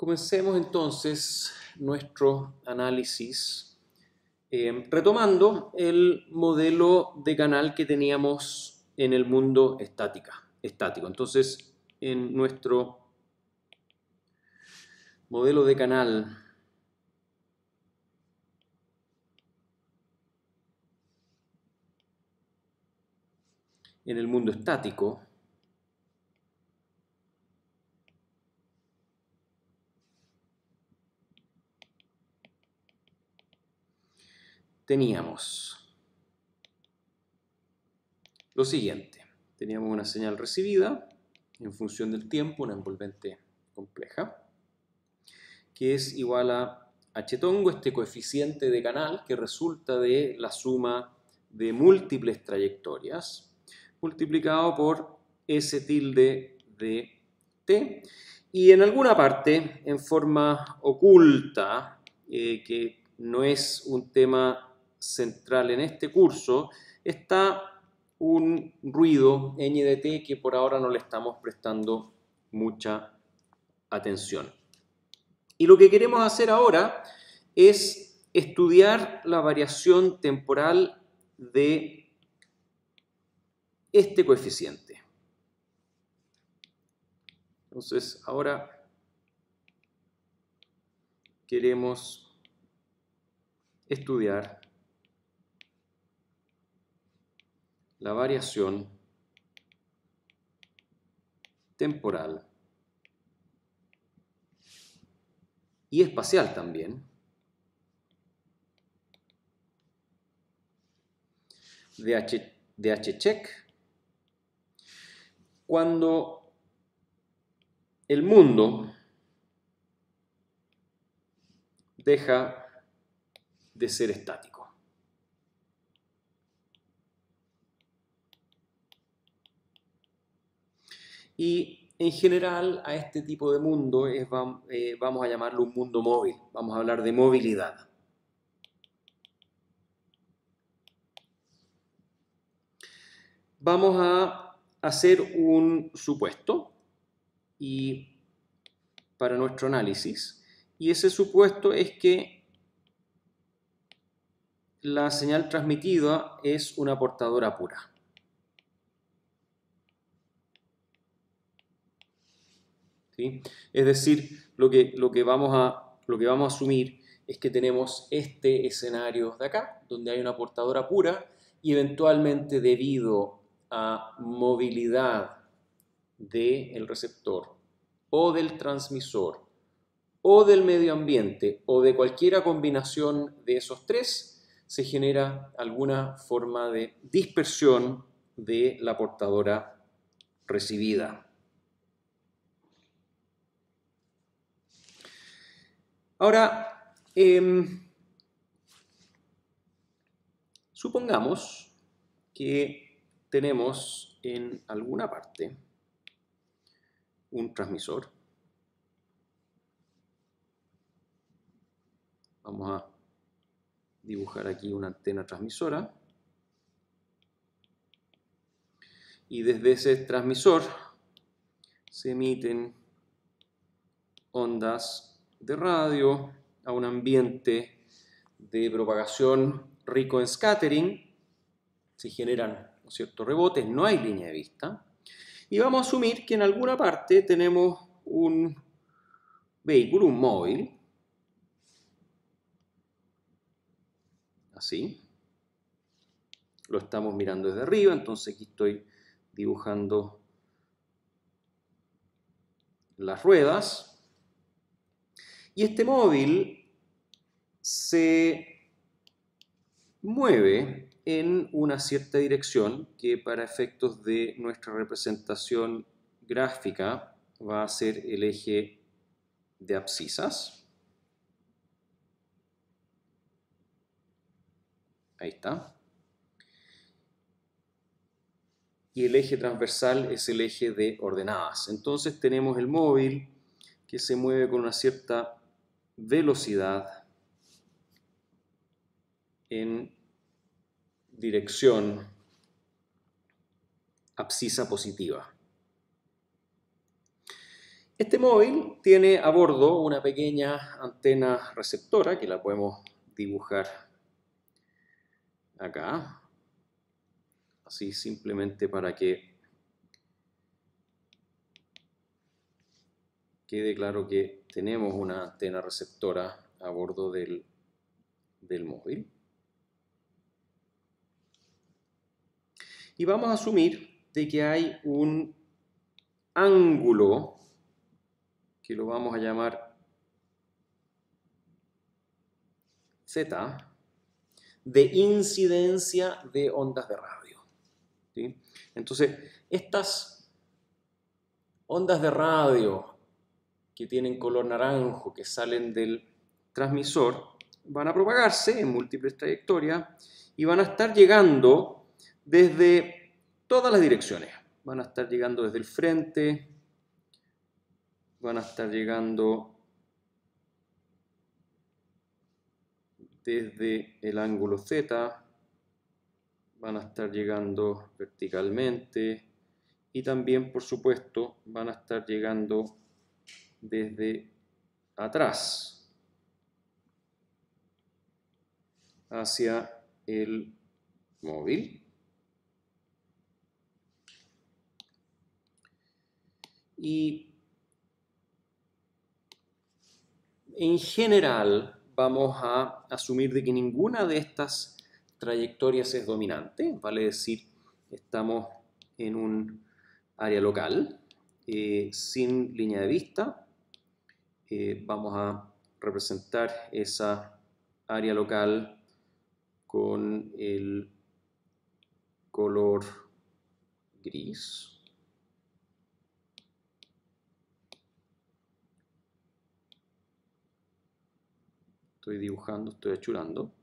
Comencemos entonces nuestro análisis retomando el modelo de canal que teníamos en el mundo estático. Entonces, en nuestro modelo de canal en el mundo estático, teníamos lo siguiente. Teníamos una señal recibida en función del tiempo, una envolvente compleja, que es igual a h-tongo, este coeficiente de canal que resulta de la suma de múltiples trayectorias, multiplicado por S tilde de t, y en alguna parte, en forma oculta, que no es un tema central en este curso, está un ruido ñ de t que por ahora no le estamos prestando mucha atención. Y lo que queremos hacer ahora es estudiar la variación temporal de este coeficiente. Entonces, ahora queremos estudiar la variación temporal y espacial también de h-check cuando el mundo deja de ser estático. Y en general a este tipo de mundo vamos a llamarlo un mundo móvil, vamos a hablar de movilidad. Vamos a hacer un supuesto para nuestro análisis, y ese supuesto es que la señal transmitida es una portadora pura. ¿Sí? Es decir, lo que vamos a asumir es que tenemos este escenario de acá, donde hay una portadora pura, y eventualmente debido a movilidad del receptor o del transmisor o del medio ambiente o de cualquier combinación de esos tres, se genera alguna forma de dispersión de la portadora recibida. Ahora, supongamos que tenemos en alguna parte un transmisor. Vamos a dibujar aquí una antena transmisora. Y desde ese transmisor se emiten ondas de radio a un ambiente de propagación rico en scattering. Se generan, ¿no es cierto?, rebotes, no hay línea de vista. Y vamos a asumir que en alguna parte tenemos un vehículo, un móvil, así. Lo estamos mirando desde arriba, entonces aquí estoy dibujando las ruedas. Y este móvil se mueve en una cierta dirección que para efectos de nuestra representación gráfica va a ser el eje de abscisas. Ahí está. Y el eje transversal es el eje de ordenadas. Entonces tenemos el móvil que se mueve con una cierta velocidad en dirección abscisa positiva. Este móvil tiene a bordo una pequeña antena receptora que la podemos dibujar acá, así simplemente para que quede claro que tenemos una antena receptora a bordo del móvil. Y vamos a asumir de que hay un ángulo que lo vamos a llamar Z de incidencia de ondas de radio, ¿sí? Entonces, estas ondas de radio que tienen color naranjo, que salen del transmisor, van a propagarse en múltiples trayectorias y van a estar llegando desde todas las direcciones. Van a estar llegando desde el frente, van a estar llegando desde el ángulo Z, van a estar llegando verticalmente y también, por supuesto, van a estar llegando desde atrás hacia el móvil. Y en general vamos a asumir de que ninguna de estas trayectorias es dominante, vale decir, estamos en un área local sin línea de vista. Vamos a representar esa área local con el color gris. Estoy dibujando, estoy achurando.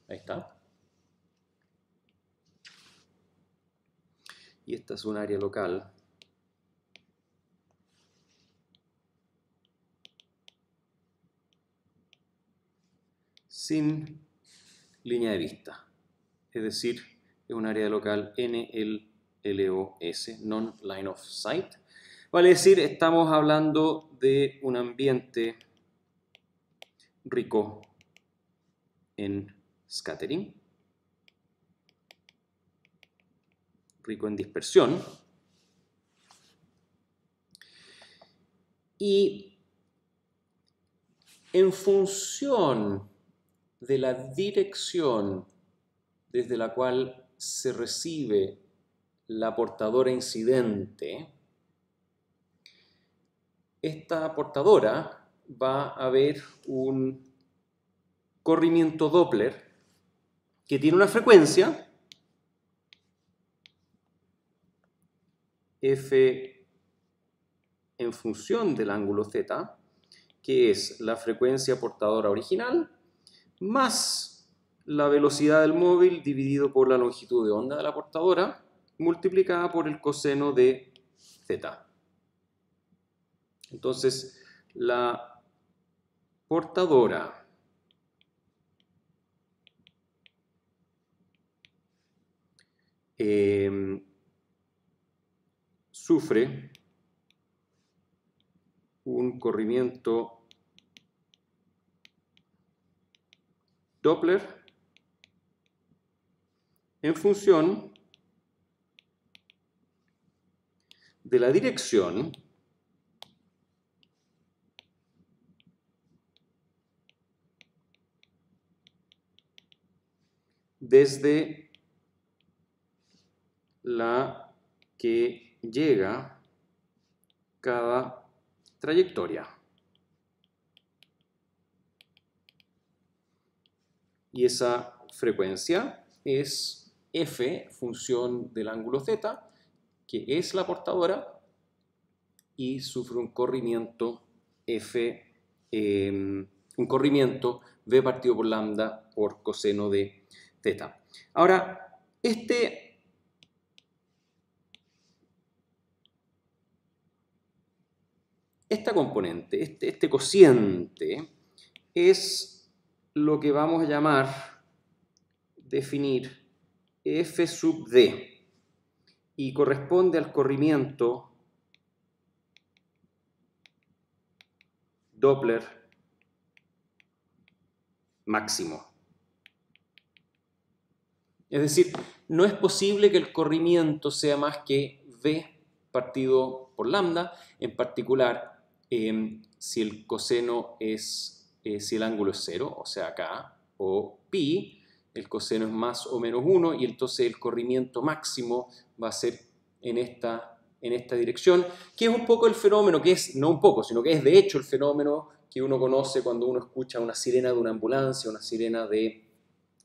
Ahí está. Y esta es un área local sin línea de vista. Es decir, es un área local NLOS, Non-Line of Sight. Vale decir, estamos hablando de un ambiente rico en scattering, rico en dispersión. Y en función de la dirección desde la cual se recibe la portadora incidente, esta portadora va a ver un corrimiento Doppler que tiene una frecuencia f en función del ángulo z, que es la frecuencia portadora original más la velocidad del móvil dividido por la longitud de onda de la portadora multiplicada por el coseno de z. Entonces, la portadora sufre un corrimiento Doppler en función de la dirección desde la que llega cada trayectoria. Y esa frecuencia es f, función del ángulo z, que es la portadora, y sufre un corrimiento f, un corrimiento v partido por lambda por coseno de θ. Ahora, esta componente, este cociente, es lo que vamos a llamar, definir F sub D y corresponde al corrimiento Doppler máximo. Es decir, no es posible que el corrimiento sea más que V partido por lambda, en particular si el coseno es, si el ángulo es 0, o sea acá, o pi, el coseno es más o menos 1, y entonces el corrimiento máximo va a ser en esta dirección, que es un poco el fenómeno, que es, no un poco, sino que es de hecho el fenómeno que uno conoce cuando uno escucha una sirena de una ambulancia, una sirena de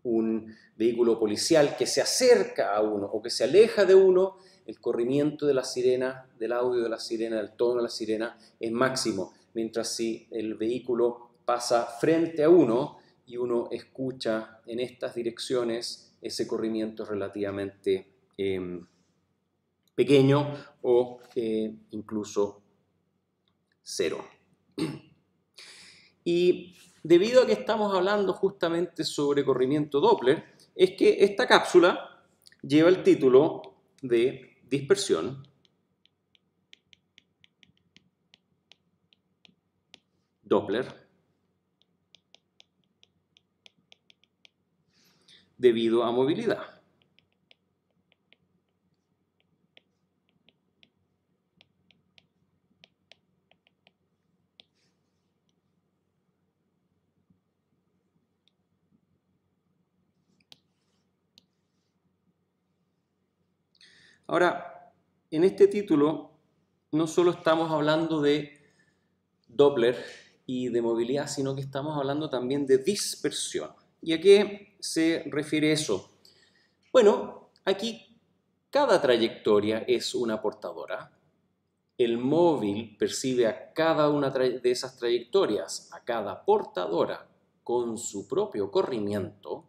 un vehículo policial que se acerca a uno o que se aleja de uno. El corrimiento de la sirena, del audio de la sirena, del tono de la sirena es máximo, mientras si el vehículo pasa frente a uno y uno escucha en estas direcciones, ese corrimiento es relativamente pequeño o incluso cero. Y debido a que estamos hablando justamente sobre corrimiento Doppler, es que esta cápsula lleva el título de dispersión Doppler debido a movilidad. Ahora, en este título no solo estamos hablando de Doppler y de movilidad, sino que estamos hablando también de dispersión. ¿Y a qué se refiere eso? Bueno, aquí cada trayectoria es una portadora. El móvil percibe a cada una de esas trayectorias, a cada portadora, con su propio corrimiento,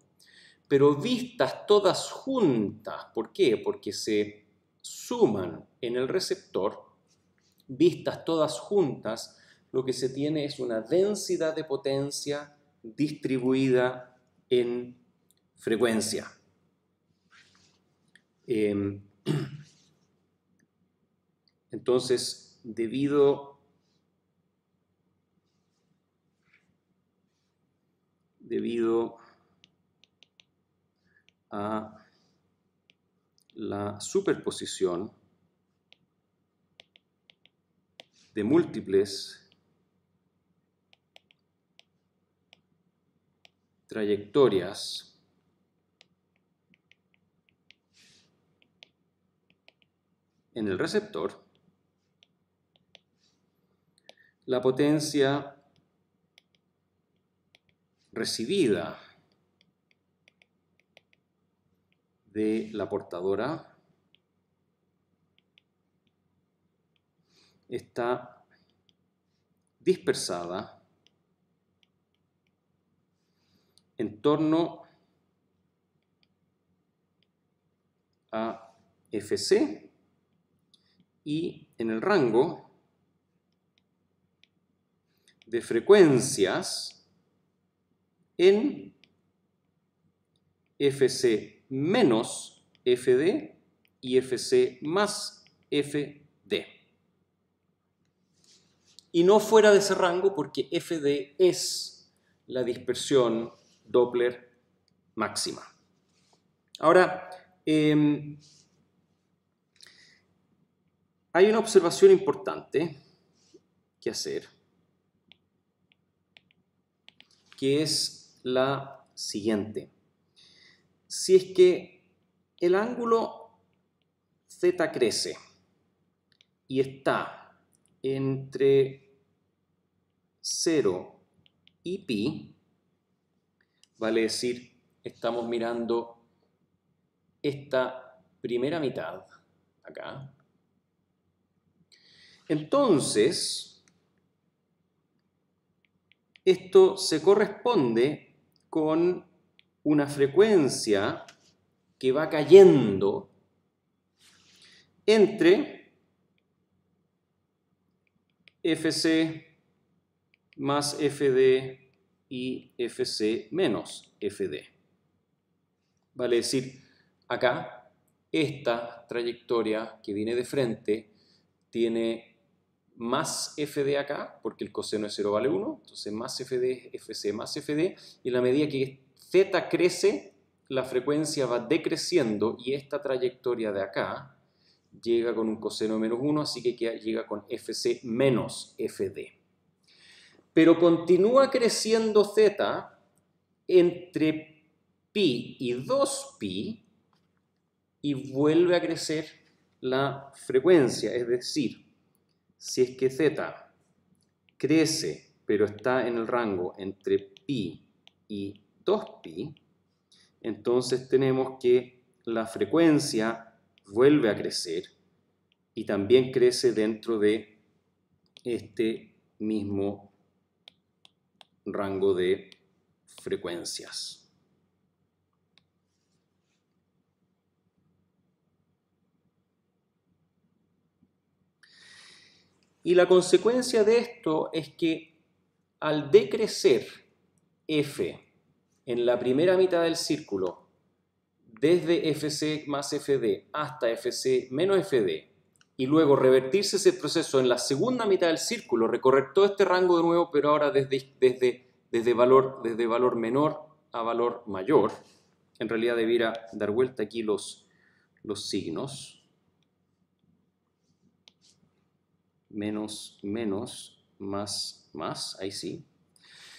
pero vistas todas juntas. ¿Por qué? Porque se suman en el receptor, vistas todas juntas, lo que se tiene es una densidad de potencia distribuida en frecuencia. Entonces, debido a la superposición de múltiples trayectorias en el receptor, la potencia recibida de la portadora está dispersada en torno a Fc y en el rango de frecuencias en Fc menos Fd y Fc más Fd. Y no fuera de ese rango porque Fd es la dispersión Doppler máxima. Ahora, hay una observación importante que hacer, que es la siguiente. Si es que el ángulo Z crece y está entre 0 y pi, vale decir, estamos mirando esta primera mitad, acá. Entonces, esto se corresponde con una frecuencia que va cayendo entre Fc más Fd y Fc menos Fd. Vale decir, acá, esta trayectoria que viene de frente tiene más FD acá, porque el coseno de 0 vale 1, entonces más FD, FC más FD, y en la medida que Z crece, la frecuencia va decreciendo y esta trayectoria de acá llega con un coseno de menos 1, así que llega con FC menos FD. Pero continúa creciendo Z entre pi y 2pi y vuelve a crecer la frecuencia, es decir, si es que Z crece pero está en el rango entre pi y 2pi, entonces tenemos que la frecuencia vuelve a crecer y también crece dentro de este mismo rango de frecuencias. Y la consecuencia de esto es que al decrecer f en la primera mitad del círculo, desde FC más FD hasta FC menos FD, y luego revertirse ese proceso en la segunda mitad del círculo, recorrer todo este rango de nuevo, pero ahora desde valor menor a valor mayor. En realidad debiera dar vuelta aquí los signos. Menos, menos, más, más, ahí sí.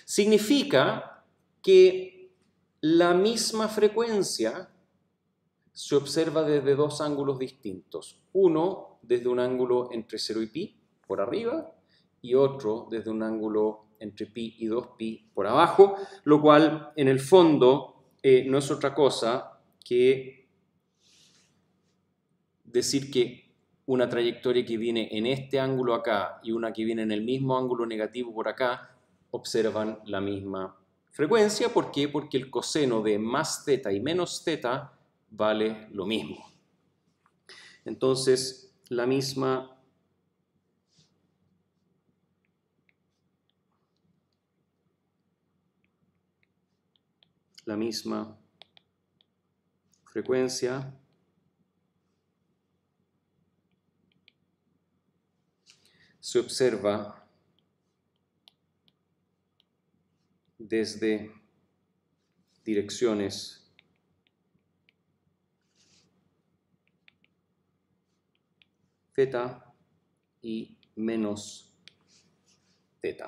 Significa que la misma frecuencia se observa desde dos ángulos distintos. Uno desde un ángulo entre 0 y pi, por arriba, y otro desde un ángulo entre pi y 2pi, por abajo, lo cual en el fondo no es otra cosa que decir que una trayectoria que viene en este ángulo acá y una que viene en el mismo ángulo negativo por acá observan la misma frecuencia. ¿Por qué? Porque el coseno de más z y menos z vale lo mismo. Entonces, la misma frecuencia se observa desde direcciones θ y menos θ.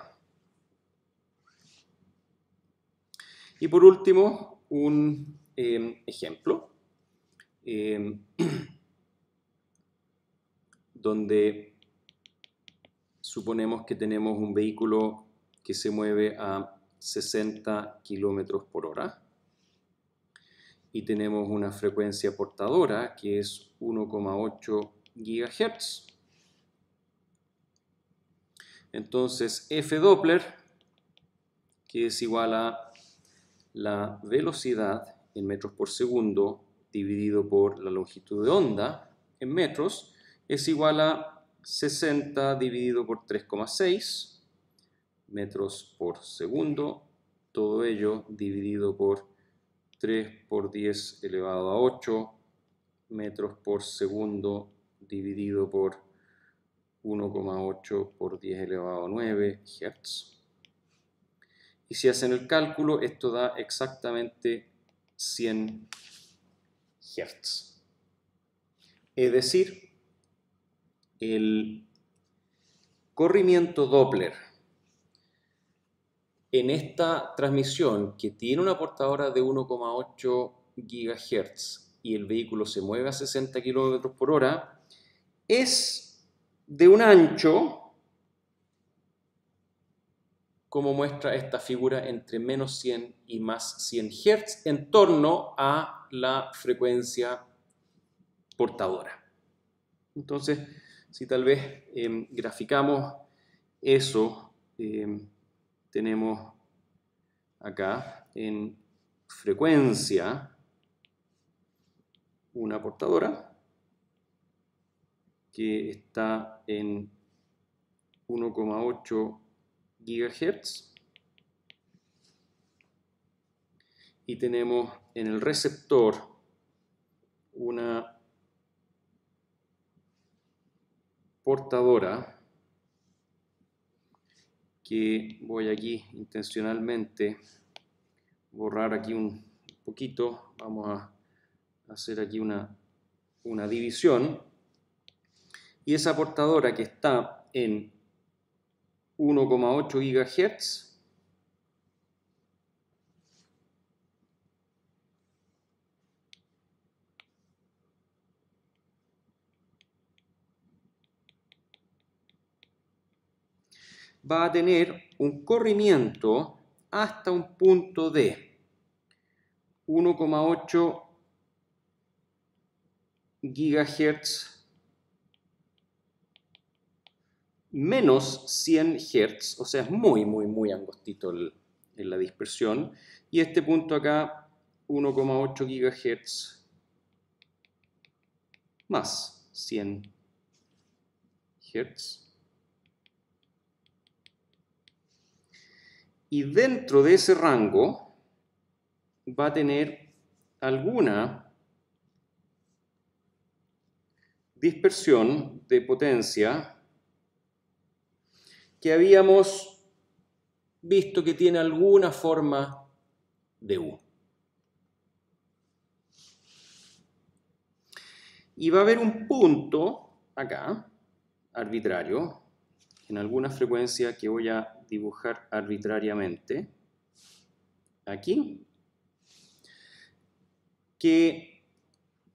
Y por último, un ejemplo donde suponemos que tenemos un vehículo que se mueve a 60 kilómetros por hora y tenemos una frecuencia portadora que es 1,8 GHz. Entonces, F Doppler, que es igual a la velocidad en metros por segundo dividido por la longitud de onda en metros, es igual a 60 dividido por 3,6 metros por segundo, todo ello dividido por 3 por 10 elevado a 8 metros por segundo dividido por 1,8 por 10 elevado a 9 Hz. Y si hacen el cálculo, esto da exactamente 100 Hz. Es decir, el corrimiento Doppler en esta transmisión que tiene una portadora de 1,8 GHz y el vehículo se mueve a 60 km por hora, es de un ancho, como muestra esta figura, entre menos 100 y más 100 Hz en torno a la frecuencia portadora. Entonces, si tal vez graficamos eso, tenemos acá en frecuencia una portadora que está en 1,8 GHz y tenemos en el receptor una portadora que voy aquí intencionalmente borrar aquí un poquito. Vamos a hacer aquí una división. Y esa portadora que está en 1,8 GHz va a tener un corrimiento hasta un punto de 1,8 GHz menos 100 Hz, o sea, es muy angostito en la dispersión. Y este punto acá, 1,8 GHz más 100 Hz. Y dentro de ese rango va a tener alguna dispersión de potencia que habíamos visto que tiene alguna forma de U. Y va a haber un punto acá, arbitrario, en alguna frecuencia que voy a dibujar arbitrariamente, aquí, que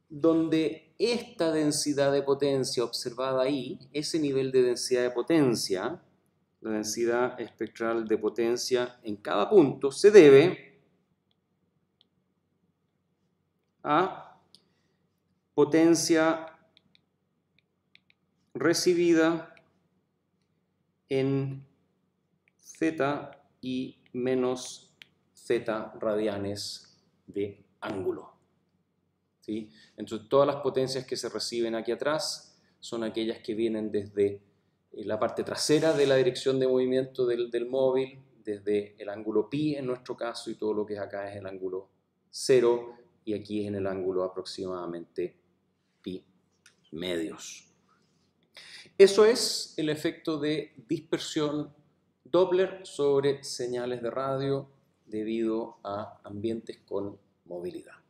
donde esta densidad de potencia observada ahí, ese nivel de densidad de potencia, la densidad espectral de potencia en cada punto, se debe a potencia recibida en z y menos z radianes de ángulo. ¿Sí? Entonces, todas las potencias que se reciben aquí atrás son aquellas que vienen desde la parte trasera de la dirección de movimiento del móvil, desde el ángulo pi en nuestro caso, y todo lo que es acá es el ángulo 0, y aquí es en el ángulo aproximadamente pi medios. Eso es el efecto de dispersión Doppler sobre señales de radio debido a ambientes con movilidad.